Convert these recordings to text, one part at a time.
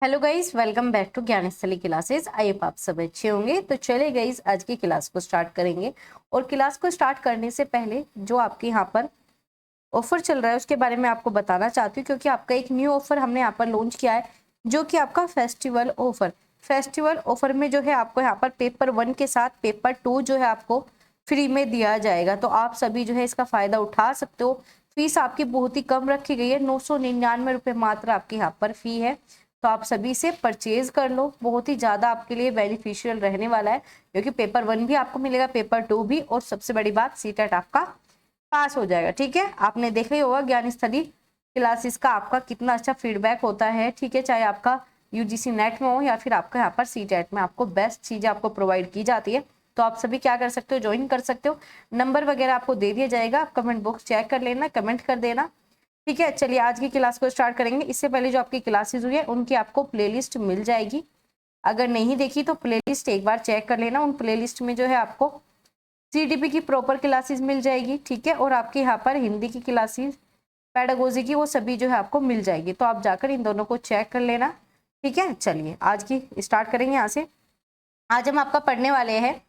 Hello guys, welcome back to Gyansthali classes. I hope आप सब अच्छे होंगे। तो चले गाइस, आज की क्लास को स्टार्ट करेंगे। और क्लास को स्टार्ट करने से पहले जो आपके यहाँ पर ऑफर चल रहा है उसके बारे में आपको बताना चाहती हूँ, क्योंकि आपका एक न्यू ऑफर हमने यहाँ पर लॉन्च किया है, जो कि आपका फेस्टिवल ऑफर में जो है आपको यहाँ पर पेपर 1 के साथ पेपर 2 जो है आपको फ्री में दिया जाएगा। तो आप सभी जो है इसका फायदा उठा सकते हो। फीस आपकी बहुत ही कम रखी गई है, 999 रुपये मात्र आपकी यहाँ पर फी है। तो आप सभी से परचेज कर लो, बहुत ही ज्यादा आपके लिए बेनिफिशियल रहने वाला है, क्योंकि पेपर 1 भी आपको मिलेगा, पेपर 2 भी, और सबसे बड़ी बात सीटेट आपका पास हो जाएगा। ठीक है, आपने देखा ही होगा ज्ञान स्थली क्लासेस का आपका कितना अच्छा फीडबैक होता है। ठीक है, चाहे आपका यूजीसी नेट में हो या फिर आपका यहाँ पर सीटेट में, आपको बेस्ट चीजें आपको प्रोवाइड की जाती है। तो आप सभी क्या कर सकते हो, ज्वाइन कर सकते हो। नंबर वगैरह आपको दे दिया जाएगा, आप कमेंट बॉक्स चेक कर लेना, कमेंट कर देना। ठीक है, चलिए आज की क्लास को स्टार्ट करेंगे। इससे पहले जो आपकी क्लासेस हुई है उनकी आपको प्लेलिस्ट मिल जाएगी। अगर नहीं देखी तो प्लेलिस्ट एक बार चेक कर लेना। उन प्लेलिस्ट में जो है आपको सीडीपी की प्रॉपर क्लासेस मिल जाएगी। ठीक है, और आपके यहाँ पर हिंदी की क्लासेस, पेडागोजी की, वो सभी जो है आपको मिल जाएगी। तो आप जाकर इन दोनों को चेक कर लेना। ठीक है, चलिए आज की स्टार्ट करेंगे यहाँ से। आज हम आपका पढ़ने वाले हैं,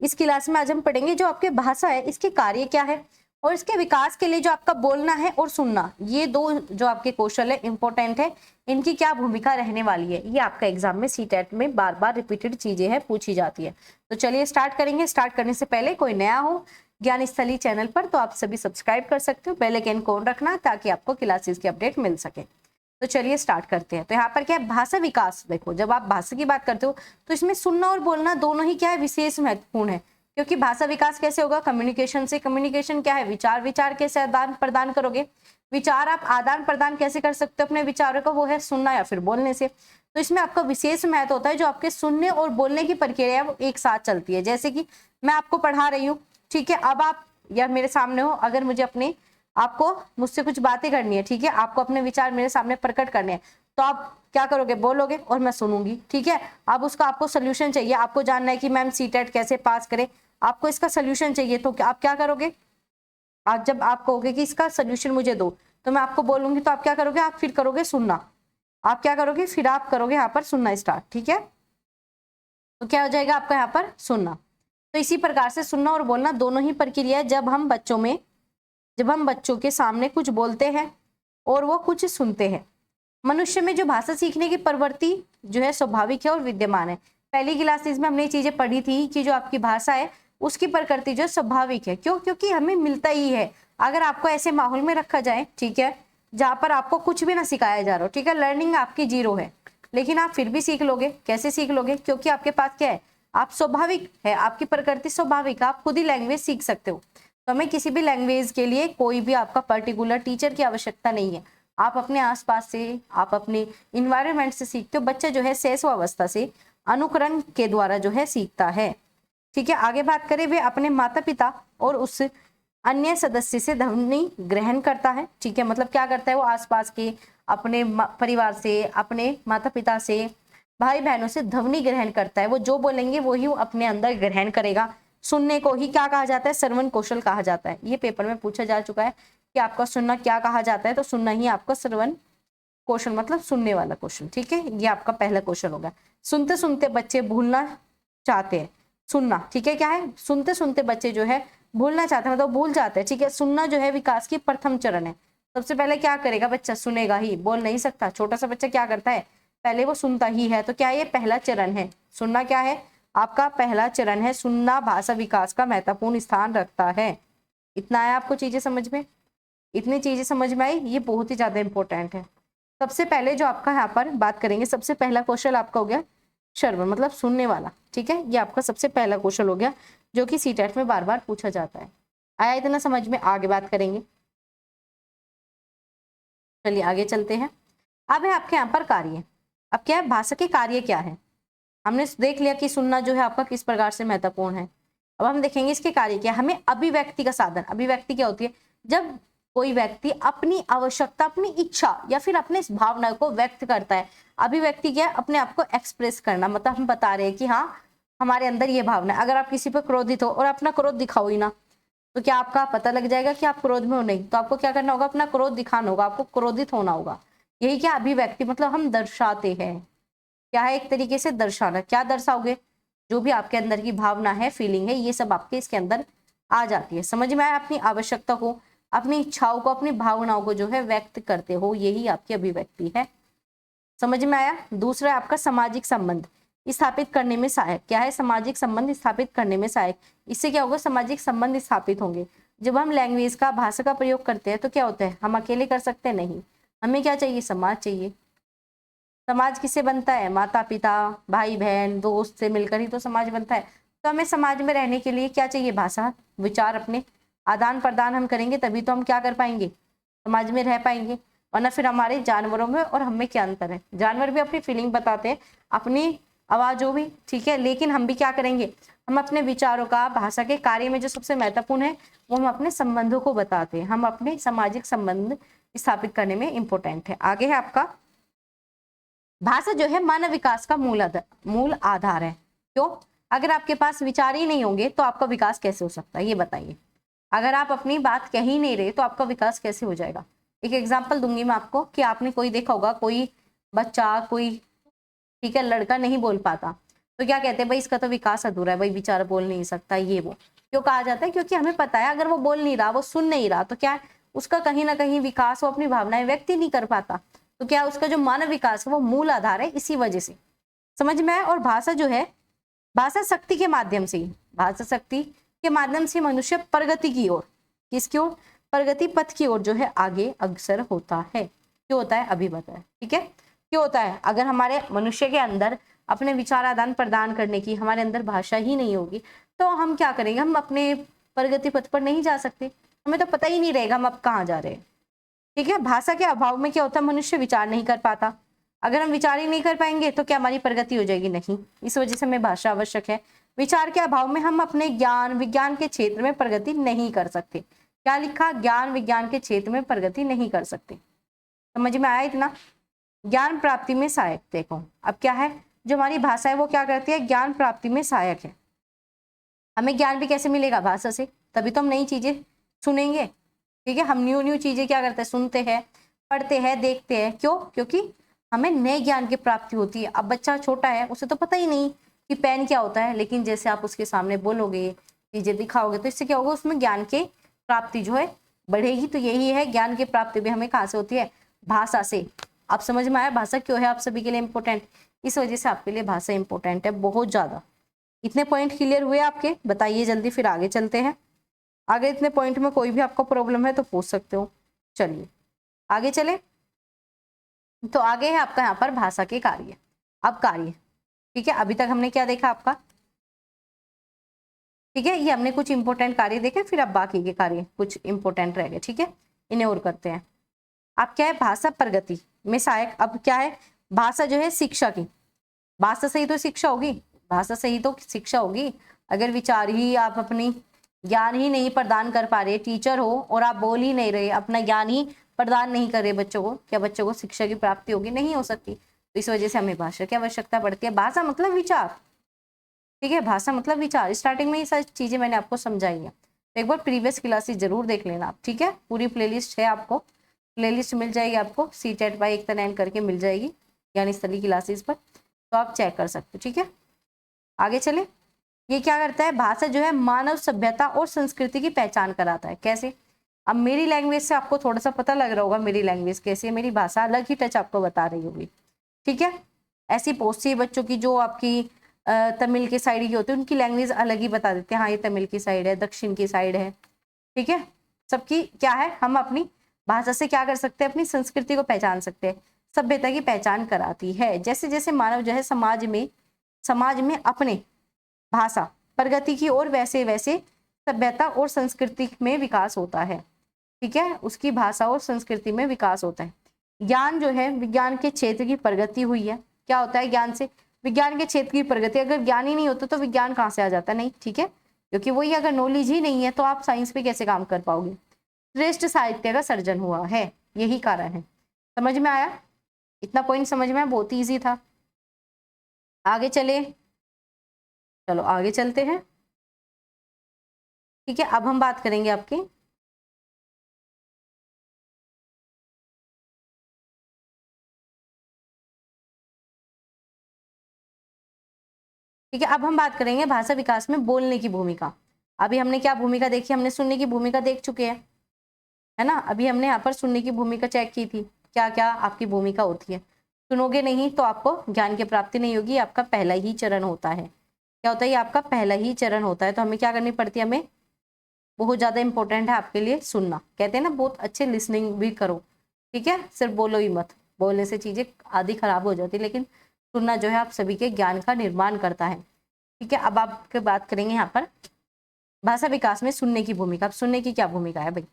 इस क्लास में आज हम पढ़ेंगे जो आपके भाषा है इसके कार्य क्या है, और इसके विकास के लिए जो आपका बोलना है और सुनना, ये दो जो आपके कौशल है इंपॉर्टेंट है। इनकी क्या भूमिका रहने वाली है, ये आपका एग्जाम में सीटेट में बार बार रिपीटेड चीजें हैं, पूछी जाती है। तो चलिए स्टार्ट करेंगे। स्टार्ट करने से पहले कोई नया हो ज्ञानस्थली चैनल पर तो आप सभी सब्सक्राइब कर सकते हो, बेल आइकन को ऑन रखना ताकि आपको क्लासेस की अपडेट मिल सके। तो चलिए स्टार्ट करते हैं। तो यहाँ पर क्या है, भाषा विकास। देखो, जब आप भाषा की बात करते हो तो इसमें सुनना और बोलना दोनों ही क्या है, विशेष महत्वपूर्ण है। क्योंकि भाषा विकास कैसे होगा, कम्युनिकेशन से। कम्युनिकेशन क्या है, विचार। विचार कैसे आदान प्रदान करोगे, विचार आप आदान प्रदान कैसे कर सकते हो अपने विचारों का, वो है सुनना या फिर बोलने से। तो इसमें आपका विशेष महत्व होता है, जो आपके सुनने और बोलने की प्रक्रिया है वो एक साथ चलती है। जैसे कि मैं आपको पढ़ा रही हूँ, ठीक है, अब आप या मेरे सामने हो, अगर मुझे अपने आपको मुझसे कुछ बातें करनी है, ठीक है, आपको अपने विचार मेरे सामने प्रकट करने हैं, तो आप क्या करोगे, बोलोगे और मैं सुनूंगी। ठीक है, अब उसका आपको सोल्यूशन चाहिए, आपको जानना है कि मैम सीटेट कैसे पास करें, आपको इसका सोल्यूशन चाहिए, तो आप क्या करोगे, आज जब आप कहोगे कि इसका सोल्यूशन मुझे दो, तो मैं आपको बोलूंगी, तो आप क्या करोगे, आप फिर करोगे सुनना। आप क्या करोगे, फिर आप करोगे यहाँ पर सुनना स्टार्ट। ठीक है, तो क्या हो जाएगा आपका यहाँ पर सुनना। तो इसी प्रकार से सुनना और बोलना दोनों ही प्रक्रिया जब हम बच्चों के सामने कुछ बोलते हैं और वो कुछ सुनते हैं। मनुष्य में जो भाषा सीखने की प्रवृत्ति जो है स्वाभाविक है और विद्यमान है। पहली क्लासेस में हमने ये चीजें पढ़ी थी कि जो आपकी भाषा है उसकी प्रकृति जो स्वाभाविक है। क्यों, क्योंकि हमें मिलता ही है। अगर आपको ऐसे माहौल में रखा जाए, ठीक है, जहां पर आपको कुछ भी ना सिखाया जा रहा हो, ठीक है, लर्निंग आपकी जीरो है, लेकिन आप फिर भी सीख लोगे। कैसे सीख लोगे, क्योंकि आपके पास क्या है, आप स्वाभाविक है, आपकी प्रकृति स्वाभाविक है, आप खुद ही लैंग्वेज सीख सकते हो। तो हमें किसी भी लैंग्वेज के लिए कोई भी आपका पर्टिकुलर टीचर की आवश्यकता नहीं है। आप अपने आसपास से, आप अपने इन्वायरमेंट से सीखते हो। बच्चा जो है शैशवावस्था से अनुकरण के द्वारा जो है सीखता है। ठीक है, आगे बात करें, वे अपने माता पिता और उस अन्य सदस्य से ध्वनि ग्रहण करता है। ठीक है, मतलब क्या करता है, वो आसपास के अपने परिवार से, अपने माता पिता से, भाई बहनों से ध्वनि ग्रहण करता है। वो जो बोलेंगे वो ही वो अपने अंदर ग्रहण करेगा। सुनने को ही क्या कहा जाता है, श्रवण कौशल कहा जाता है। ये पेपर में पूछा जा चुका है कि आपका सुनना क्या कहा जाता है, तो सुनना ही आपका श्रवण कौशल, मतलब सुनने वाला कौशल। ठीक है, ये आपका पहला कौशल होगा। सुनते सुनते बच्चे भूलना चाहते हैं। सुनना, ठीक है, क्या है, सुनते सुनते बच्चे जो है भूलना चाहते हैं, मतलब भूल जाते हैं। ठीक है, सुनना जो है विकास की प्रथम चरण है। सबसे पहले क्या करेगा बच्चा, सुनेगा ही, बोल नहीं सकता। छोटा सा बच्चा क्या करता है, पहले वो सुनता ही है। तो क्या ये पहला चरण है, सुनना क्या है, आपका पहला चरण है। सुनना भाषा विकास का महत्वपूर्ण स्थान रखता है। इतना है आपको चीजें समझ में, इतनी चीजें समझ में आई, ये बहुत ही ज्यादा इंपॉर्टेंट है। सबसे पहले जो आपका यहाँ पर बात करेंगे, सबसे पहला कौशल आपका हो गया श्रवण, मतलब सुनने वाला। ठीक है, ये आपका सबसे पहला कौशल हो गया, जो कि सीटेट में बार बार पूछा जाता है। आया इतना समझ में, आगे बात करेंगे। चलिए आगे चलते हैं। अब है आपके यहाँ पर कार्य। अब क्या है, भाषा के कार्य क्या है। हमने देख लिया कि सुनना जो है आपका किस प्रकार से महत्वपूर्ण है। अब हम देखेंगे इसके कार्य क्या। हमें अभिव्यक्ति का साधन, अभिव्यक्ति क्या होती है, जब कोई व्यक्ति अपनी आवश्यकता, अपनी इच्छा या फिर अपने भावना को व्यक्त करता है। अभिव्यक्ति क्या है, अपने आप को एक्सप्रेस करना, मतलब हम बता रहे हैं कि हाँ हमारे अंदर ये भावना है। अगर आप किसी पर क्रोधित हो और अपना क्रोध दिखाओ ही ना, तो क्या आपका पता लग जाएगा कि आप क्रोध में हो, नहीं। तो आपको क्या करना होगा, अपना क्रोध दिखाना होगा, आपको क्रोधित होना होगा। यही क्या, अभिव्यक्ति, मतलब हम दर्शाते हैं। क्या है, एक तरीके से दर्शाना। क्या दर्शाओगे, जो भी आपके अंदर की भावना है, फीलिंग है, ये सब आपके इसके अंदर आ जाती है। समझ में आया, अपनी आवश्यकता को, अपनी इच्छाओं को, अपनी भावनाओं को जो है व्यक्त करते हो, यही आपकी अभिव्यक्ति है। समझ में आया। दूसरा आपका सामाजिक संबंध स्थापित करने में सहायक। क्या है, सामाजिक संबंध स्थापित करने में सहायक। इससे क्या होगा, सामाजिक संबंध स्थापित होंगे। जब हम लैंग्वेज का, भाषा का प्रयोग करते हैं तो क्या होता है, हम अकेले कर सकते हैं नहीं, हमें क्या चाहिए, समाज चाहिए। समाज किससे बनता है, माता पिता, भाई बहन, दोस्त से मिलकर ही तो समाज बनता है। तो हमें समाज में रहने के लिए क्या चाहिए, भाषा, विचार अपने आदान प्रदान हम करेंगे तभी तो हम क्या कर पाएंगे, समाज में रह पाएंगे। वरना फिर हमारे जानवरों में और हम में क्या अंतर है, जानवर भी अपनी फीलिंग बताते हैं, अपनी आवाजों भी, ठीक है, लेकिन हम भी क्या करेंगे, हम अपने विचारों का भाषा के कार्य में जो सबसे महत्वपूर्ण है वो हम अपने संबंधों को बताते हैं। हम अपने सामाजिक संबंध स्थापित करने में इंपॉर्टेंट है। आगे है आपका, भाषा जो है मानव विकास का मूल आधार है। क्यों, अगर आपके पास विचार ही नहीं होंगे तो आपका विकास कैसे हो सकता है, ये बताइए। अगर आप अपनी बात कह ही नहीं रहे तो आपका विकास कैसे हो जाएगा। एक एग्जांपल दूंगी मैं आपको कि आपने कोई देखा होगा, कोई बच्चा, कोई, ठीक है, लड़का नहीं बोल पाता तो क्या कहते हैं, भाई इसका तो विकास अधूरा है, भाई बेचारा बोल नहीं सकता, ये वो क्यों कहा जाता है, क्योंकि हमें पता है अगर वो बोल नहीं रहा, वो सुन नहीं रहा, तो क्या है, उसका कहीं ना कहीं विकास, वो अपनी भावनाएं व्यक्त ही नहीं कर पाता। तो क्या उसका जो मानव विकास है वो मूल आधार है, इसी वजह से। समझ में आया। और भाषा जो है, भाषा शक्ति के माध्यम से, भाषा शक्ति के माध्यम से मनुष्य प्रगति की ओर, किसकी ओर, प्रगति पथ की ओर जो है आगे अग्रसर होता है। क्यों होता है, अभी बताया, ठीक है, क्यों होता है। अगर हमारे मनुष्य के अंदर अपने विचार आदान प्रदान करने की हमारे अंदर भाषा ही नहीं होगी तो हम क्या करेंगे, हम अपने प्रगति पथ पर नहीं जा सकते, हमें तो पता ही नहीं रहेगा हम अब कहाँ जा रहे हैं। ठीक है, भाषा के अभाव में क्या होता है, मनुष्य विचार नहीं कर पाता। अगर हम विचार ही नहीं कर पाएंगे तो क्या हमारी प्रगति हो जाएगी, नहीं। इस वजह से हमें भाषा आवश्यक है। विचार के अभाव में हम अपने ज्ञान विज्ञान के क्षेत्र में प्रगति नहीं कर सकते। क्या लिखा, ज्ञान विज्ञान के क्षेत्र में प्रगति नहीं कर सकते। समझ में आया इतना। ज्ञान प्राप्ति में सहायक, देखो अब क्या है, जो हमारी भाषा है वो क्या करती है, ज्ञान प्राप्ति में सहायक है। हमें ज्ञान भी कैसे मिलेगा, भाषा से, तभी तो हम नई चीजें सुनेंगे। ठीक है, हम न्यू न्यू चीजें क्या करते हैं, सुनते हैं, पढ़ते हैं, देखते हैं। क्यों, क्योंकि हमें नए ज्ञान की प्राप्ति होती है। अब बच्चा छोटा है, उसे तो पता ही नहीं कि पेन क्या होता है, लेकिन जैसे आप उसके सामने बोलोगे, चीजें दिखाओगे, तो इससे क्या होगा, उसमें ज्ञान की प्राप्ति जो है बढ़ेगी। तो यही है, ज्ञान की प्राप्ति भी हमें कहाँ से होती है, भाषा से। आप समझ में आया, भाषा क्यों है आप सभी के लिए इंपॉर्टेंट, इस वजह से आपके लिए भाषा इंपॉर्टेंट है, बहुत ज्यादा। इतने पॉइंट क्लियर हुए आपके, बताइए जल्दी, फिर आगे चलते हैं। आगे इतने पॉइंट में कोई भी आपको प्रॉब्लम है तो पूछ सकते हो। चलिए आगे चले। तो आगे है आपका यहाँ पर भाषा के कार्य। अब कार्य, ठीक है, अभी तक हमने क्या देखा आपका, ठीक है, ये हमने कुछ इंपॉर्टेंट कार्य देखे, फिर अब बाकी के कार्य कुछ इंपॉर्टेंट रह गए, ठीक है, इन्हें और करते हैं। अब क्या है, भाषा प्रगति में सहायक। अब क्या है, भाषा जो है शिक्षा की, भाषा से ही तो शिक्षा होगी, भाषा से ही तो शिक्षा होगी। अगर विचार ही, आप अपनी ज्ञान ही नहीं प्रदान कर पा रहे, टीचर हो और आप बोल ही नहीं रहे, अपना ज्ञान ही प्रदान नहीं कर रहे बच्चों को, क्या बच्चों को शिक्षा की प्राप्ति होगी, नहीं हो सकती। तो इस वजह से हमें भाषा की आवश्यकता पड़ती है। भाषा मतलब विचार, ठीक है, भाषा मतलब विचार। स्टार्टिंग में ये सारी चीजें मैंने आपको समझाई है, तो एक बार प्रीवियस क्लासेस जरूर देख लेना आप, ठीक है। पूरी प्लेलिस्ट है, आपको प्लेलिस्ट मिल जाएगी, आपको CTET बाय एकता नैन करके मिल जाएगी ज्ञान स्थली क्लासेस पर, तो आप चेक कर सकते हो, ठीक है। आगे चले। ये क्या करता है, भाषा जो है मानव सभ्यता और संस्कृति की पहचान कराता है। कैसे, अब मेरी लैंग्वेज से आपको थोड़ा सा पता लग रहा होगा मेरी लैंग्वेज कैसी है, मेरी भाषा अलग ही टच आपको बता रही होगी, ठीक है। ऐसी बहुत सी बच्चों की जो आपकी तमिल के साइड की होती है, उनकी लैंग्वेज अलग ही बता देते हैं, हाँ ये तमिल की साइड है, दक्षिण की साइड है, ठीक है। सबकी क्या है, हम अपनी भाषा से क्या कर सकते हैं, अपनी संस्कृति को पहचान सकते हैं, सभ्यता की पहचान कराती है। जैसे जैसे मानव जो है समाज में अपने भाषा प्रगति की ओर, वैसे वैसे सभ्यता और संस्कृति में विकास होता है, ठीक है, उसकी भाषा और संस्कृति में विकास होता है। ज्ञान जो है, विज्ञान के क्षेत्र की प्रगति हुई है। क्या होता है ज्ञान से, विज्ञान के क्षेत्र की प्रगति। अगर ज्ञान ही नहीं होता तो विज्ञान कहाँ से आ जाता, नहीं, ठीक है, क्योंकि वही अगर नॉलेज ही नहीं है तो आप साइंस पे कैसे काम कर पाओगे। श्रेष्ठ साहित्य का सर्जन हुआ है, यही कारण है। समझ में आया, इतना पॉइंट समझ में आया, बहुत ईजी था। आगे चले, चलो आगे चलते हैं, ठीक है। अब हम बात करेंगे आपकी ठीक है, अब हम बात करेंगे भाषा विकास में बोलने की भूमिका। अभी हमने क्या भूमिका देखी, हमने सुनने की भूमिका देख चुके हैं, है ना। अभी हमने यहाँ पर सुनने की भूमिका चेक की थी, क्या क्या आपकी भूमिका होती है। सुनोगे नहीं तो आपको ज्ञान की प्राप्ति नहीं होगी, आपका पहला ही चरण होता है। क्या होता है, ये आपका पहला ही चरण होता है। तो हमें क्या करनी पड़ती है, हमें बहुत ज़्यादा इंपॉर्टेंट है आपके लिए सुनना। कहते हैं ना बहुत अच्छे लिसनिंग भी करो, ठीक है, सिर्फ बोलो ही मत। बोलने से चीज़ें आधी खराब हो जाती है, लेकिन सुनना जो है आप सभी के ज्ञान का निर्माण करता है। ठीक है, अब आपके बात करेंगे यहाँ पर भाषा विकास में सुनने की भूमिका। अब सुनने की क्या भूमिका है भाई,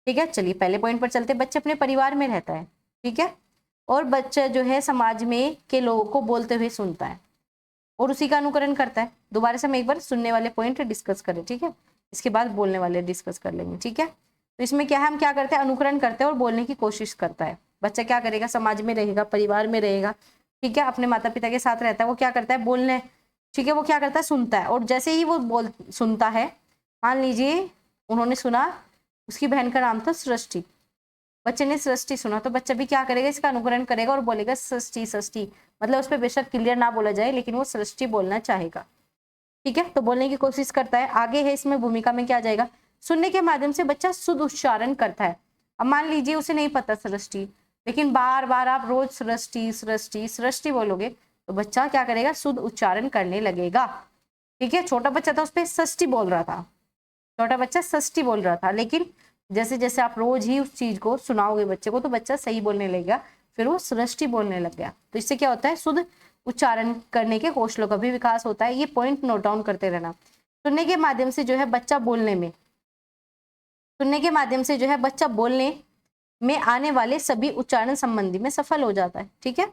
ठीक है, चलिए पहले पॉइंट पर चलते हैं। बच्चे अपने परिवार में रहता है, ठीक है, और बच्चा जो है समाज में के लोगों को बोलते हुए सुनता है और उसी का अनुकरण करता है। दोबारा से हम एक बार सुनने वाले पॉइंट डिस्कस करें, ठीक है, इसके बाद बोलने वाले डिस्कस कर लेंगे, ठीक है। तो इसमें क्या है, हम क्या करते हैं, अनुकरण करते हैं और बोलने की कोशिश करता है। बच्चा क्या करेगा, समाज में रहेगा, परिवार में रहेगा, ठीक है, अपने माता पिता के साथ रहता है, वो क्या करता है, बोलने, ठीक है, वो क्या करता है, सुनता है। और जैसे ही वो सुनता है, मान लीजिए उन्होंने सुना, उसकी बहन का नाम था सृष्टि, बच्चे ने सृष्टि सुना, तो बच्चा भी क्या करेगा, इसका अनुकरण करेगा और बोलेगा सृष्टि सृष्टि। मतलब उस पर बेशक क्लियर ना बोला जाए, लेकिन वो सृष्टि बोलना चाहेगा, ठीक है, तो बोलने की कोशिश करता है। आगे है इसमें भूमिका में क्या आ जाएगा, सुनने के माध्यम से बच्चा शुद्ध उच्चारण करता है। अब मान लीजिए उसे नहीं पता सृष्टि, लेकिन बार बार आप रोज सृष्टि सृष्टि सृष्टि बोलोगे तो बच्चा क्या करेगा, शुद्ध उच्चारण करने लगेगा, ठीक है। छोटा बच्चा था, उस पर षष्ठी बोल रहा था, छोटा बच्चा षष्ठी बोल रहा था, लेकिन जैसे जैसे आप रोज ही उस चीज को सुनाओगे बच्चे को, तो बच्चा सही बोलने लगेगा, फिर वो सृष्टि बोलने लग गया। तो इससे क्या होता है, शुद्ध उच्चारण करने के कौशलों का भी विकास होता है। ये पॉइंट नोट डाउन करते रहना। सुनने के माध्यम से जो है बच्चा बोलने में, सुनने के माध्यम से जो है बच्चा बोलने में आने वाले सभी उच्चारण संबंधी में सफल हो जाता है, ठीक है।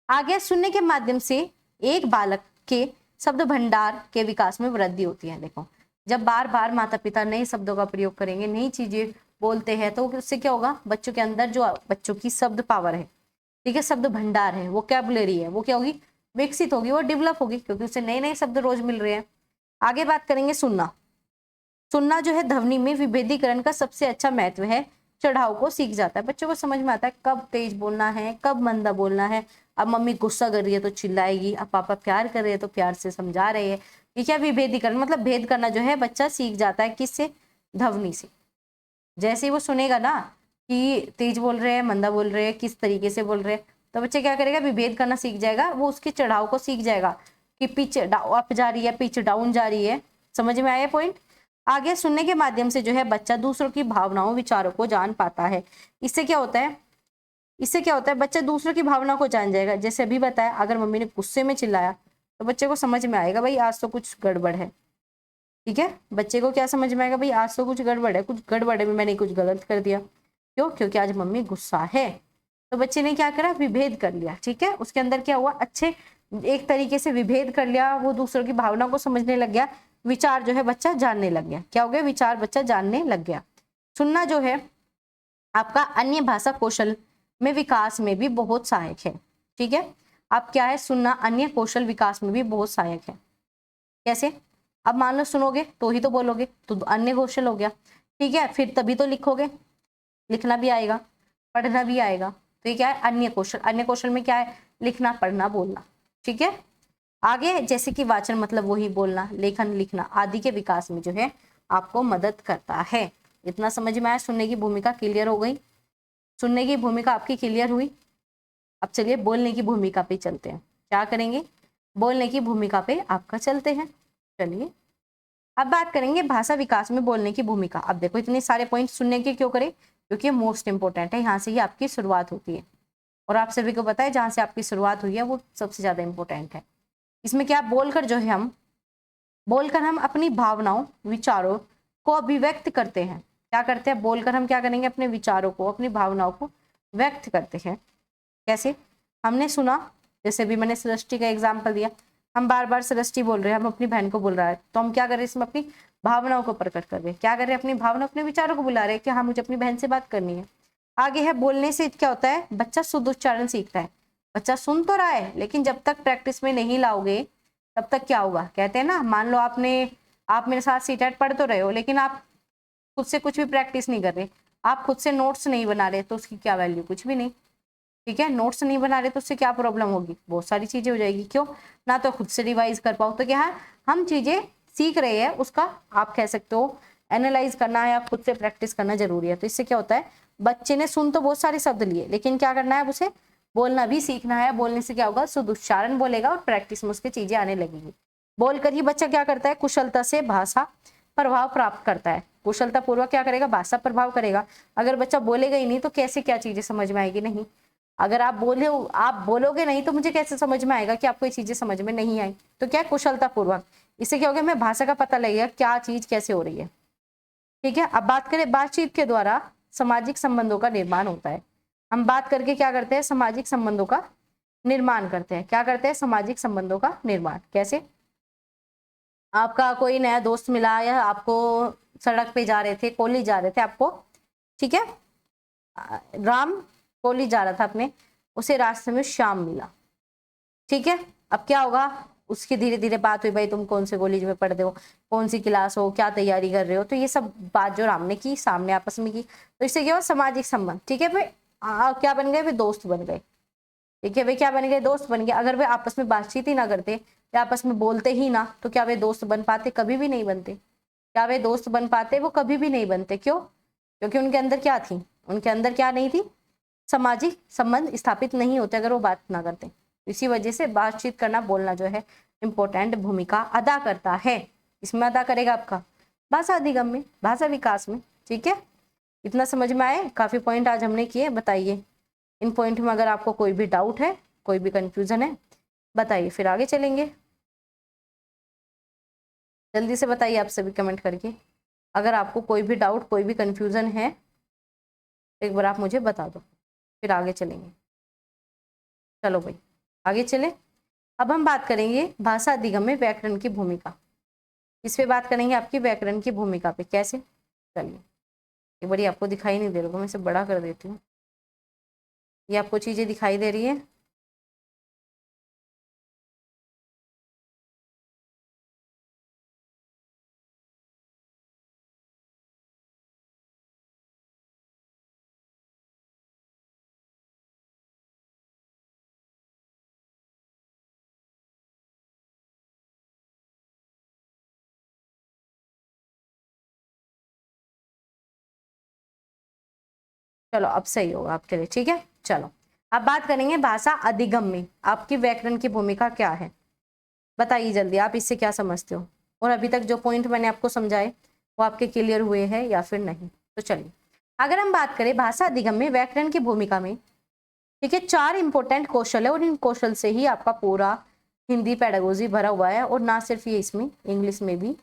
आगे सुनने के माध्यम से एक बालक के शब्द भंडार के विकास में वृद्धि होती है। देखो, जब बार बार माता पिता नए शब्दों का प्रयोग करेंगे, नई चीजें बोलते हैं, तो उससे क्या होगा, बच्चों के अंदर जो बच्चों की शब्द पावर है, ठीक है, शब्द भंडार है, वोकैबुलरी है, वो क्या होगी, विकसित होगी, वो डेवलप होगी, क्योंकि उसे नए नए शब्द रोज मिल रहे हैं। आगे बात करेंगे सुनना। सुनना जो है ध्वनि में विभेदीकरण का सबसे अच्छा महत्व है। चढ़ाव को सीख जाता है, बच्चों को समझ में आता है कब तेज बोलना है, कब मंदा बोलना है। अब मम्मी गुस्सा कर रही है तो चिल्लाएगी, अब पापा प्यार कर रहे हैं तो प्यार से समझा रहे हैं। ये क्या विभेदीकरण, मतलब भेद करना जो है बच्चा सीख जाता है, किससे, ध्वनि से। जैसे ही वो सुनेगा ना कि तेज बोल रहे हैं, मंदा बोल रहे हैं, किस तरीके से बोल रहे हैं, तो बच्चा क्या करेगा, विभेद करना सीख जाएगा, वो उसके चढ़ाव को सीख जाएगा कि पिच अप जा रही है, पिच डाउन जा रही है। समझ में आया पॉइंट। आगे सुनने के माध्यम से जो है बच्चा दूसरों की भावनाओं विचारों को जान पाता है। इससे क्या होता है, इससे क्या होता है, बच्चा दूसरों की भावना को जान जाएगा। जैसे अभी बताया, अगर मम्मी ने गुस्से में चिल्लाया तो बच्चे को समझ में आएगा भाई आज तो कुछ गड़बड़ है, ठीक है, बच्चे को क्या समझ में आएगा, भाई आज तो कुछ गड़बड़ है, कुछ गड़बड़ है, मैंने कुछ गलत कर दिया। क्यों, क्योंकि आज मम्मी गुस्सा है। तो बच्चे ने क्या करा, विभेद कर लिया, ठीक है, उसके अंदर क्या हुआ, अच्छे एक तरीके से विभेद कर लिया, वो दूसरों की भावना को समझने लग गया, विचार जो है बच्चा जानने लग गया। क्या हो गया, विचार बच्चा जानने लग गया। सुनना जो है आपका अन्य भाषा कौशल में विकास में भी बहुत सहायक है, ठीक है। अब क्या है, सुनना अन्य कौशल विकास में भी बहुत सहायक है। कैसे, अब मान लो सुनोगे तो ही तो बोलोगे, तो अन्य कौशल हो गया, ठीक है, फिर तभी तो लिखोगे, लिखना भी आएगा, पढ़ना भी आएगा। तो ये क्या है, अन्य कौशल। अन्य कौशल में क्या है, लिखना, पढ़ना, बोलना, ठीक है। आगे जैसे कि वाचन मतलब वही बोलना, लेखन, लिखना आदि के विकास में जो है आपको मदद करता है। इतना समझ में आया, सुनने की भूमिका क्लियर हो गई, सुनने की भूमिका आपकी क्लियर हुई। अब चलिए बोलने की भूमिका पे चलते हैं। क्या करेंगे, बोलने की भूमिका पे आपका चलते हैं। चलिए अब बात करेंगे भाषा विकास में बोलने की भूमिका। अब देखो इतने सारे पॉइंट सुनने के क्यों करें, क्योंकि मोस्ट इंपोर्टेंट है, यहाँ से ही आपकी शुरुआत होती है, और आप सभी को पता है जहाँ से आपकी शुरुआत हुई है वो सबसे ज्यादा इंपॉर्टेंट है। इसमें क्या, बोलकर जो है बोलकर हम अपनी भावनाओं विचारों को अभिव्यक्त करते हैं। क्या करते हैं, बोलकर हम क्या करेंगे, अपने विचारों को, अपनी भावनाओं को व्यक्त करते हैं। कैसे, हमने सुना, जैसे भी मैंने सृष्टि का एग्जाम्पल दिया, हम बार बार सृष्टि बोल रहे हैं, हम अपनी बहन को बोल रहा है, तो हम क्या कर रहे हैं, इसमें अपनी भावनाओं को प्रकट कर रहे हैं। क्या कर रहे हैं, अपनी भावना, अपने विचारों को बुला रहे हैं कि हाँ मुझे अपनी बहन से बात करनी है। आगे है, बोलने से क्या होता है, बच्चा शुद्ध उच्चारण सीखता है। बच्चा सुन तो रहा है, लेकिन जब तक प्रैक्टिस में नहीं लाओगे तब तक क्या होगा, कहते हैं ना, मान लो आप मेरे साथ सीटेट पढ़ तो रहे हो, लेकिन आप खुद से कुछ भी प्रैक्टिस नहीं कर रहे, आप खुद से नोट्स नहीं बना रहे, तो उसकी क्या वैल्यू, कुछ भी नहीं, ठीक है, नोट्स नहीं बना रहे तो उससे क्या प्रॉब्लम होगी, बहुत सारी चीजें हो जाएगी। क्यों, ना तो खुद से रिवाइज कर पाओ, तो क्या है, हम चीजें सीख रहे हैं उसका आप कह सकते हो एनालाइज करना या खुद से प्रैक्टिस करना जरूरी है। तो इससे क्या होता है, बच्चे ने सुन तो बहुत सारे शब्द लिए, लेकिन क्या करना है, उसे बोलना भी सीखना है। बोलने से क्या होगा, शुद्ध उच्चारण बोलेगा और प्रैक्टिस में उसकी चीजें आने लगेगी। बोलकर ही बच्चा क्या करता है, कुशलता से भाषा प्रभाव प्राप्त करता है। कुशलता पूर्वक क्या करेगा, भाषा प्रभाव करेगा। अगर बच्चा बोलेगा ही नहीं तो कैसे क्या चीजें समझ में आएगी, नहीं। अगर आप बोलोगे नहीं तो मुझे कैसे समझ में आएगा कि आपको ये चीजें समझ में नहीं आई। तो क्या, कुशलता पूर्वक। इससे क्या होगा, हमें भाषा का पता लगेगा क्या चीज कैसे हो रही है। ठीक है, अब बात करें, बातचीत के द्वारा सामाजिक संबंधों का निर्माण होता है। हम बात करके क्या करते हैं, सामाजिक संबंधों का निर्माण करते हैं। क्या करते हैं, सामाजिक संबंधों का निर्माण। कैसे, आपका कोई नया दोस्त मिला या आपको सड़क पे जा रहे थे, कॉलेज जा रहे थे आपको, ठीक है, राम कॉलेज जा रहा था अपने, उसे रास्ते में श्याम मिला। ठीक है, अब क्या होगा, उसकी धीरे धीरे बात हुई, भाई तुम कौन से कॉलेज में पढ़ते हो, कौन सी क्लास हो, क्या तैयारी कर रहे हो। तो ये सब बात जो राम ने की, सामने आपस में की, तो इससे क्या हुआ, सामाजिक संबंध। ठीक है भाई, क्या बन गए, वे दोस्त बन गए। ठीक है, वे क्या बन गए, दोस्त बन गए। अगर वे आपस में बातचीत ही ना करते या आपस में बोलते ही ना, तो क्या वे दोस्त बन पाते, कभी भी नहीं बनते। क्या वे दोस्त बन पाते, वो कभी भी नहीं बनते। क्यों, क्योंकि उनके अंदर क्या थी, उनके अंदर क्या नहीं थी, सामाजिक संबंध स्थापित नहीं होते अगर वो बात ना करते। इसी वजह से बातचीत करना, बोलना जो है इंपॉर्टेंट भूमिका अदा करता है। इसमें अदा करेगा आपका भाषा अधिगम में, भाषा विकास में। ठीक है, इतना समझ में आए, काफी पॉइंट आज हमने किए। बताइए इन पॉइंट में अगर आपको कोई भी डाउट है, कोई भी कंफ्यूजन है, बताइए, फिर आगे चलेंगे। जल्दी से बताइए आप सभी कमेंट करके, अगर आपको कोई भी डाउट, कोई भी कंफ्यूजन है, एक बार आप मुझे बता दो, फिर आगे चलेंगे। चलो भाई आगे चले। अब हम बात करेंगे भाषा अधिगम में व्याकरण की भूमिका। इस पे बात करेंगे, आपकी व्याकरण की भूमिका पे। कैसे, चलिए एक बार आपको दिखाई नहीं दे रहा, मैं इसे बड़ा कर देती हूँ। ये आपको चीजें दिखाई दे रही है, चलो अब सही होगा आपके लिए। ठीक है, चलो अब बात करेंगे भाषा अधिगम में आपकी व्याकरण की भूमिका क्या है। बताइए जल्दी, आप इससे क्या समझते हो, और अभी तक जो पॉइंट मैंने आपको समझाए वो आपके क्लियर हुए हैं या फिर नहीं। तो चलिए, अगर हम बात करें भाषा अधिगम में व्याकरण की भूमिका में, ठीक है, 4 इंपॉर्टेंट कौशल है और इन कौशल से ही आपका पूरा हिंदी पेडागोजी भरा हुआ है। और ना सिर्फ ये, इसमें इंग्लिश में भी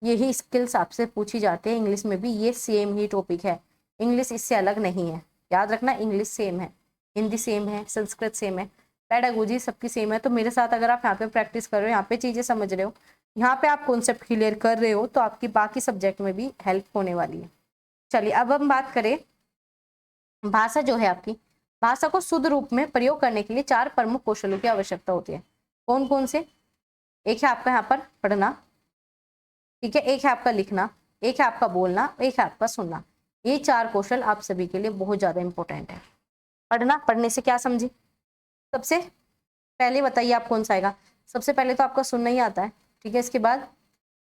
यही स्किल्स आपसे पूछी जाती है। इंग्लिश में भी ये सेम ही टॉपिक है, इंग्लिश इससे अलग नहीं है। याद रखना, इंग्लिश सेम है, हिंदी सेम है, संस्कृत सेम है, पेडागोजी सबकी सेम है। तो मेरे साथ अगर आप यहाँ पे प्रैक्टिस कर रहे हो, यहाँ पे चीजें समझ रहे हो, यहाँ पे आप कॉन्सेप्ट क्लियर कर रहे हो, तो आपकी बाकी सब्जेक्ट में भी हेल्प होने वाली है। चलिए अब हम बात करें, भाषा जो है आपकी, भाषा को शुद्ध रूप में प्रयोग करने के लिए 4 प्रमुख कौशलों की आवश्यकता होती है। कौन कौन से, एक है आपका यहाँ पर पढ़ना, ठीक है, एक है आपका लिखना, एक है आपका बोलना, एक है आपका सुनना। ये 4 कौशल आप सभी के लिए बहुत ज्यादा इंपॉर्टेंट है। पढ़ना, पढ़ने से क्या समझे, सबसे पहले बताइए आप कौन सा आएगा। सबसे पहले तो आपका सुनना ही आता है, ठीक है, इसके बाद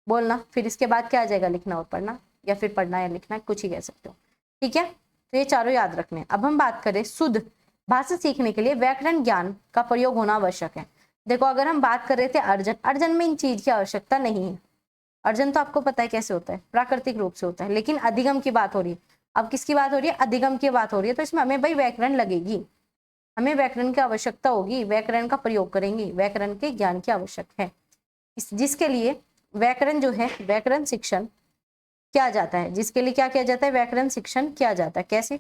बोलना, फिर इसके बाद क्या आ जाएगा, लिखना और पढ़ना, या फिर पढ़ना या लिखना, कुछ ही कह सकते हो। ठीक है, तो ये चारों याद रखने हैं। अब हम बात करें, शुद्ध भाषा सीखने के लिए व्याकरण ज्ञान का प्रयोग होना आवश्यक है। देखो, अगर हम बात कर रहे थे अर्जन, अर्जन में इन चीज की आवश्यकता नहीं है। अर्जन तो आपको पता है कैसे होता है, प्राकृतिक रूप से होता है। लेकिन अधिगम की बात हो रही है, अब किसकी बात हो रही है, अधिगम की बात हो रही है। तो इसमें हमें भाई व्याकरण लगेगी, हमें व्याकरण की आवश्यकता होगी, व्याकरण का प्रयोग करेंगे, व्याकरण के ज्ञान की आवश्यक है। जिसके लिए व्याकरण जो है, व्याकरण शिक्षण किया जाता है, जिसके लिए क्या किया जाता है, व्याकरण शिक्षण किया जाता है। कैसे,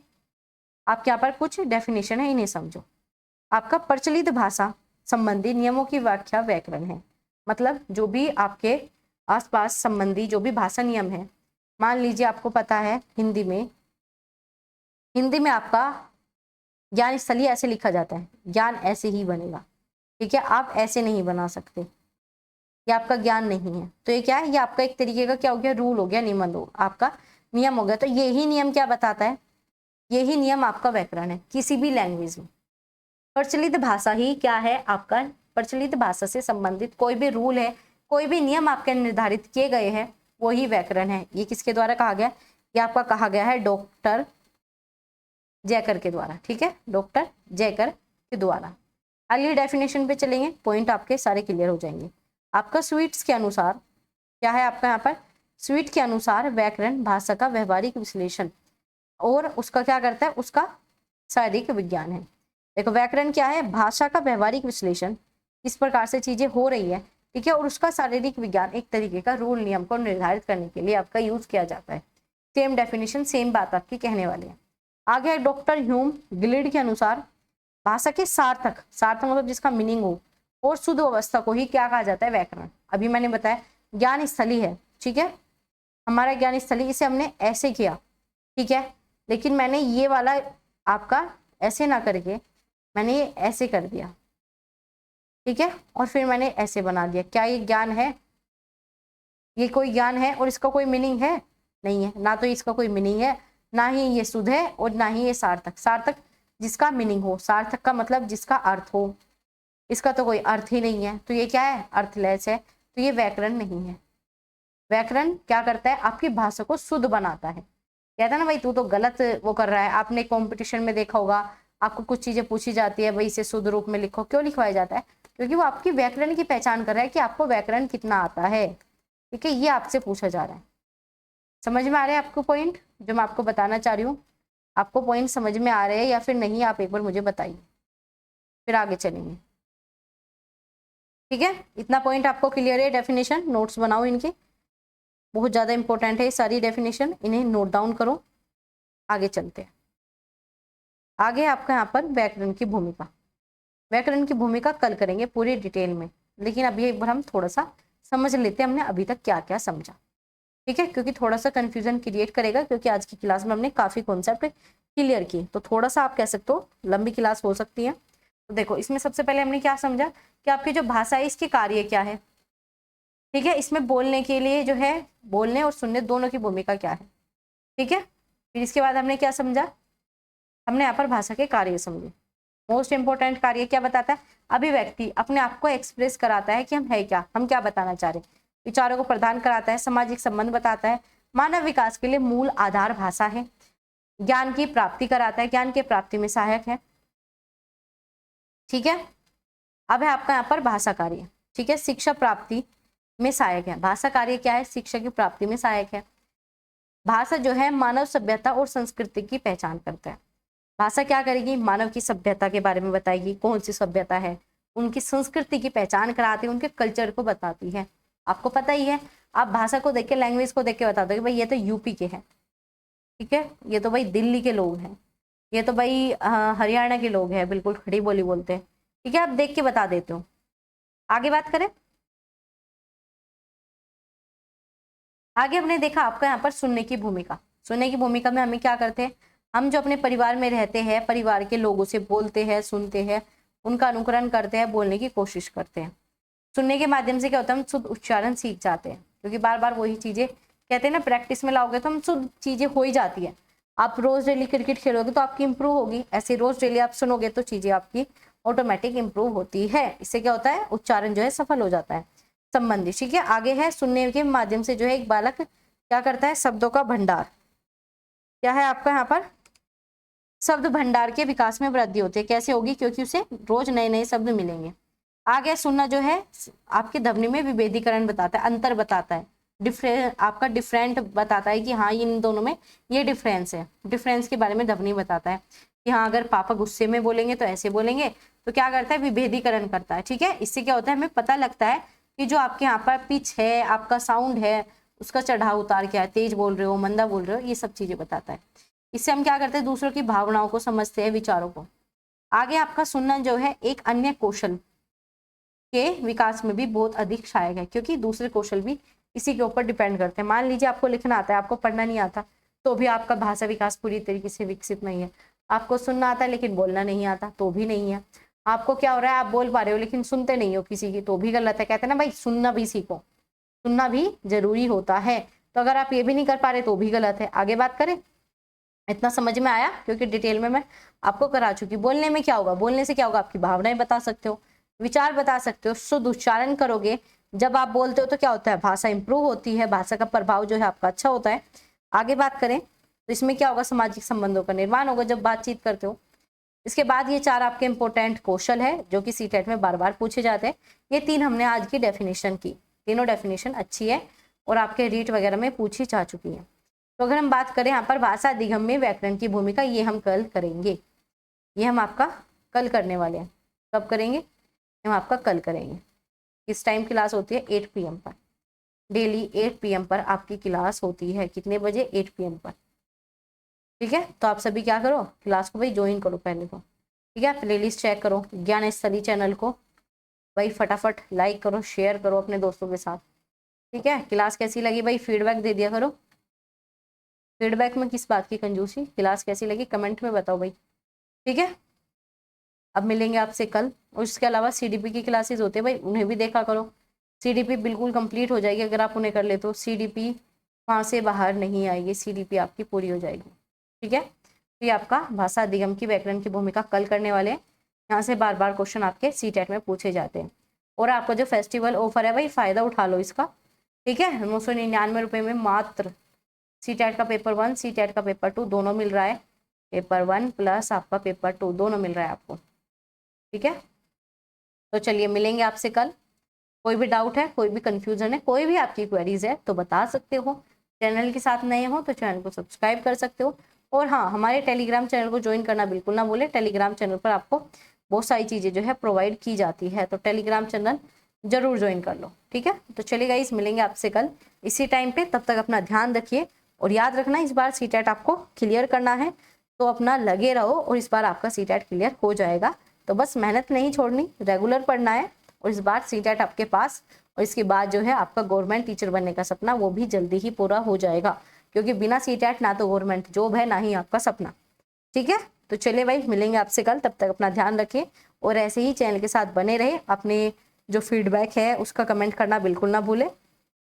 आपके यहाँ पर कुछ डेफिनेशन है, इन्हें समझो। आपका प्रचलित भाषा संबंधी नियमों की व्याख्या व्याकरण है। मतलब जो भी आपके आसपास संबंधी जो भी भाषा नियम है, मान लीजिए आपको पता है हिंदी में आपका ज्ञान स्थलीय ऐसे लिखा जाता है, ज्ञान ऐसे ही बनेगा। ठीक है, आप ऐसे नहीं बना सकते, ये आपका ज्ञान नहीं है। तो ये क्या है, ये आपका एक तरीके का क्या हो गया, रूल हो गया, नियम हो, आपका नियम हो गया। तो यही नियम क्या बताता है, यही नियम आपका व्याकरण है किसी भी लैंग्वेज में। प्रचलित भाषा ही क्या है आपका, प्रचलित भाषा से संबंधित कोई भी रूल है, कोई भी नियम आपके निर्धारित किए गए हैं, वही व्याकरण है। ये किसके द्वारा कहा गया? ये आपका कहा गया है डॉक्टर जयकर के द्वारा, ठीक है, डॉक्टर जयकर के द्वारा। अगली डेफिनेशन पे चलेंगे, पॉइंट आपके सारे क्लियर हो जाएंगे। आपका स्वीट्स के अनुसार क्या है आपका यहाँ पर? स्वीट के अनुसार व्याकरण भाषा का व्यवहारिक विश्लेषण और उसका क्या करता है? उसका शारीरिक विज्ञान है। देखो व्याकरण क्या है? भाषा का व्यवहारिक विश्लेषण, किस प्रकार से चीजें हो रही है, ठीक है, और उसका शारीरिक विज्ञान, एक तरीके का रूल नियम को निर्धारित करने के लिए आपका यूज किया जाता है। सेम डेफिनेशन, सेम बात आपकी कहने वाली है। आगे डॉक्टर ह्यूम गिलिड के अनुसार भाषा के सार्थक, सार्थक मतलब जिसका मीनिंग हो, और शुद्ध अवस्था को ही क्या कहा जाता है? व्याकरण। अभी मैंने बताया ज्ञान स्थली है, ठीक है, हमारा ज्ञान स्थली, इसे हमने ऐसे किया, ठीक है, लेकिन मैंने ये वाला आपका ऐसे ना करके मैंने ये ऐसे कर दिया, ठीक है, और फिर मैंने ऐसे बना दिया। क्या ये ज्ञान है? ये कोई ज्ञान है और इसका कोई मीनिंग है? नहीं है, ना तो इसका कोई मीनिंग है, ना ही ये शुद्ध है, और ना ही ये सार्थक। सार्थक जिसका मीनिंग हो, सार्थक का मतलब जिसका अर्थ हो, इसका तो कोई अर्थ ही नहीं है, तो ये क्या है? अर्थलेस है, तो ये व्याकरण नहीं है। व्याकरण क्या करता है? आपकी भाषा को शुद्ध बनाता है। कहता है ना भाई तू तो गलत वो कर रहा है। आपने कंपटीशन में देखा होगा, आपको कुछ चीजें पूछी जाती है, भाई इसे शुद्ध रूप में लिखो, क्यों लिखवाया जाता है? क्योंकि वो आपकी व्याकरण की पहचान कर रहा है कि आपको व्याकरण कितना आता है, ठीक है, ये आपसे पूछा जा रहा है। समझ में आ रहा है आपको पॉइंट जो मैं आपको बताना चाह रही हूँ? आपको पॉइंट समझ में आ रहे हैं या फिर नहीं, आप एक बार मुझे बताइए, फिर आगे चलेंगे, ठीक है। इतना पॉइंट आपको क्लियर है? डेफिनेशन नोट्स बनाओ इनके, बहुत ज़्यादा इंपॉर्टेंट है सारी डेफिनेशन, इन्हें नोट डाउन करो। आगे चलते हैं। आगे आपका यहाँ पर व्याकरण की भूमिका, व्याकरण की भूमिका कल करेंगे पूरी डिटेल में, लेकिन अभी एक बार हम थोड़ा सा समझ लेते हैं हमने अभी तक क्या क्या समझा, ठीक है, क्योंकि थोड़ा सा कंफ्यूजन क्रिएट करेगा, क्योंकि आज की क्लास में हमने काफ़ी कॉन्सेप्ट क्लियर किए, तो थोड़ा सा आप कह सकते हो लंबी क्लास हो सकती है। तो देखो इसमें सबसे पहले हमने क्या समझा कि आपकी जो भाषा है इसके कार्य क्या है, ठीक है, इसमें बोलने के लिए जो है, बोलने और सुनने दोनों की भूमिका क्या है, ठीक है। फिर इसके बाद हमने क्या समझा? हमने यहाँ पर भाषा के कार्य समझे। मोस्ट इंपोर्टेंट कार्य क्या बताता है? अभिव्यक्ति, अपने आप को एक्सप्रेस कराता है कि हम है क्या, हम क्या बताना चाह रहे हैं, विचारों को प्रदान कराता है, सामाजिक संबंध बताता है, मानव विकास के लिए मूल आधार भाषा है, ज्ञान की प्राप्ति कराता है, ज्ञान के प्राप्ति में सहायक है, ठीक है। अब है आपका यहाँ पर भाषा कार्य, ठीक है, शिक्षा प्राप्ति में सहायक है। भाषा कार्य क्या है? शिक्षा की प्राप्ति में सहायक है। भाषा जो है मानव सभ्यता और संस्कृति की पहचान करता है। भाषा क्या करेगी? मानव की सभ्यता के बारे में बताएगी, कौन सी सभ्यता है, उनकी संस्कृति की पहचान कराती है, उनके कल्चर को बताती है। आपको पता ही है, आप भाषा को देख के, लैंग्वेज को देख के बता दो कि भाई ये तो यूपी के हैं, ठीक है, ये तो भाई दिल्ली के लोग हैं, ये तो भाई हरियाणा के लोग हैं, बिल्कुल खड़ी बोली बोलते हैं, ठीक है, आप देख के बता देते हो। आगे बात करें, आगे हमने देखा आपका यहाँ पर सुनने की भूमिका। सुनने की भूमिका में हमें क्या करते हैं? हम जो अपने परिवार में रहते हैं, परिवार के लोगों से बोलते हैं, सुनते हैं, उनका अनुकरण करते हैं, बोलने की कोशिश करते हैं। सुनने के माध्यम से क्या होता है? हम शुद्ध उच्चारण सीख जाते हैं, क्योंकि बार बार वही चीजें कहते हैं ना, प्रैक्टिस में लाओगे तो हम शुद्ध चीजें हो ही जाती है। आप रोज डेली क्रिकेट खेलोगे तो आपकी इंप्रूव होगी, ऐसे रोज डेली आप सुनोगे तो चीजें आपकी ऑटोमेटिक इंप्रूव होती है। इससे क्या होता है? उच्चारण जो है सफल हो जाता है, संबंधी, ठीक है। आगे है सुनने के माध्यम से जो है एक बालक क्या करता है? शब्दों का भंडार, क्या है आपका यहाँ पर? शब्द भंडार के विकास में वृद्धि होती है। कैसे होगी? क्योंकि उसे रोज नए नए शब्द मिलेंगे। आगे सुनना जो है आपकी ध्वनि में विभेदीकरण बताता है, अंतर बताता है, आपका डिफरेंट बताता है कि हाँ इन दोनों में ये डिफरेंस है। डिफरेंस के बारे में ध्वनि बताता है कि हाँ अगर पापा गुस्से में बोलेंगे तो ऐसे बोलेंगे, तो क्या करता है? विभेदीकरण करता है, ठीक है। इससे क्या होता है? हमें पता लगता है कि जो आपके यहाँ पर पिच है, आपका साउंड है, उसका चढ़ाव उतार क्या है, तेज बोल रहे हो, मंदा बोल रहे हो, ये सब चीजें बताता है। इससे हम क्या करते हैं? दूसरों की भावनाओं को समझते हैं, विचारों को। आगे आपका सुनना जो है एक अन्य कौशल के विकास में भी बहुत अधिक सहायक है, क्योंकि दूसरे कौशल भी इसी के ऊपर डिपेंड करते हैं। मान लीजिए आपको लिखना आता है, आपको पढ़ना नहीं आता, तो भी आपका भाषा विकास पूरी तरीके से विकसित नहीं है। आपको सुनना आता है लेकिन बोलना नहीं आता, तो भी नहीं है। आपको क्या हो रहा है? आप बोल पा रहे हो लेकिन सुनते नहीं हो किसी की, तो भी गलत है। कहते हैं ना भाई सुनना भी सीखो, सुनना भी जरूरी होता है। तो अगर आप ये भी नहीं कर पा रहे तो भी गलत है। आगे बात करें, इतना समझ में आया, क्योंकि डिटेल में मैं आपको करा चुकी। बोलने में क्या होगा, बोलने से क्या होगा, आपकी भावनाएं बता सकते हो, विचार बता सकते हो, शुद्ध उच्चारण करोगे। जब आप बोलते हो तो क्या होता है, भाषा इंप्रूव होती है, भाषा का प्रभाव जो है आपका अच्छा होता है। आगे बात करें तो इसमें क्या होगा, सामाजिक संबंधों का निर्माण होगा जब बातचीत करते हो। इसके बाद ये 4 आपके इंपॉर्टेंट कौशल है जो कि सीटेट में बार बार पूछे जाते हैं। ये 3 हमने आज की डेफिनेशन की, तीनों डेफिनेशन अच्छी है और आपके रीट वगैरह में पूछी जा चुकी है। तो अगर हम बात करें यहाँ पर भाषा अधिगम में व्याकरण की भूमिका, ये हम कल करेंगे, ये हम आपका कल करने वाले हैं। कब करेंगे, हम आपका कल करेंगे। किस टाइम क्लास होती है, 8 PM पर, डेली 8 PM पर आपकी क्लास होती है। कितने बजे, 8 PM पर। ठीक है, तो आप सभी क्या करो, क्लास को भाई ज्वाइन करो पहले तो। ठीक है, प्लेलिस्ट चेक करो, ज्ञान स्थली चैनल को भाई फटाफट लाइक करो, शेयर करो अपने दोस्तों के साथ। ठीक है, क्लास कैसी लगी भाई फीडबैक दे दिया करो। फीडबैक में किस बात की कंजूसी, क्लास कैसी लगी कमेंट में बताओ भाई। ठीक है, अब मिलेंगे आपसे कल। और इसके अलावा CDP की क्लासेस होते हैं भाई, उन्हें भी देखा करो। CDP बिल्कुल कंप्लीट हो जाएगी अगर आप उन्हें कर ले तो। CDP वहाँ से बाहर नहीं आएगी, CDP आपकी पूरी हो जाएगी। ठीक है, तो ये आपका भाषा अधिगम की व्याकरण की भूमिका कल करने वाले हैं। यहाँ से बार बार क्वेश्चन आपके सीटेट में पूछे जाते हैं। और आपका जो फेस्टिवल ऑफर है भाई, फ़ायदा उठा लो इसका। ठीक है, 999 रुपये में मात्र सीटेट का पेपर 1, सीटेट का पेपर 2 दोनों मिल रहा है। पेपर 1 प्लस आपका पेपर 2 दोनों मिल रहा है आपको। ठीक है, तो चलिए मिलेंगे आपसे कल। कोई भी डाउट है, कोई भी कंफ्यूजन है, कोई भी आपकी क्वेरीज है तो बता सकते हो। चैनल के साथ नए हो तो चैनल को सब्सक्राइब कर सकते हो। और हाँ, हमारे टेलीग्राम चैनल को ज्वाइन करना बिल्कुल ना भूलें। टेलीग्राम चैनल पर आपको बहुत सारी चीज़ें जो है प्रोवाइड की जाती है, तो टेलीग्राम चैनल जरूर ज्वाइन कर लो। ठीक है, तो चलिए गाइस मिलेंगे आपसे कल इसी टाइम पे। तब तक अपना ध्यान रखिए और याद रखना इस बार सीटेट आपको क्लियर करना है, तो अपना लगे रहो और इस बार आपका सीटेट क्लियर हो जाएगा। तो बस मेहनत नहीं छोड़नी, रेगुलर पढ़ना है और इस बार सीटेट आपके पास। और इसके बाद जो है आपका गवर्नमेंट टीचर बनने का सपना वो भी जल्दी ही पूरा हो जाएगा, क्योंकि बिना सीटेट ना तो गवर्नमेंट जॉब है ना ही आपका सपना। ठीक है, तो चलिए भाई मिलेंगे आपसे कल। तब तक अपना ध्यान रखिए और ऐसे ही चैनल के साथ बने रहे। अपने जो फीडबैक है उसका कमेंट करना बिल्कुल ना भूले।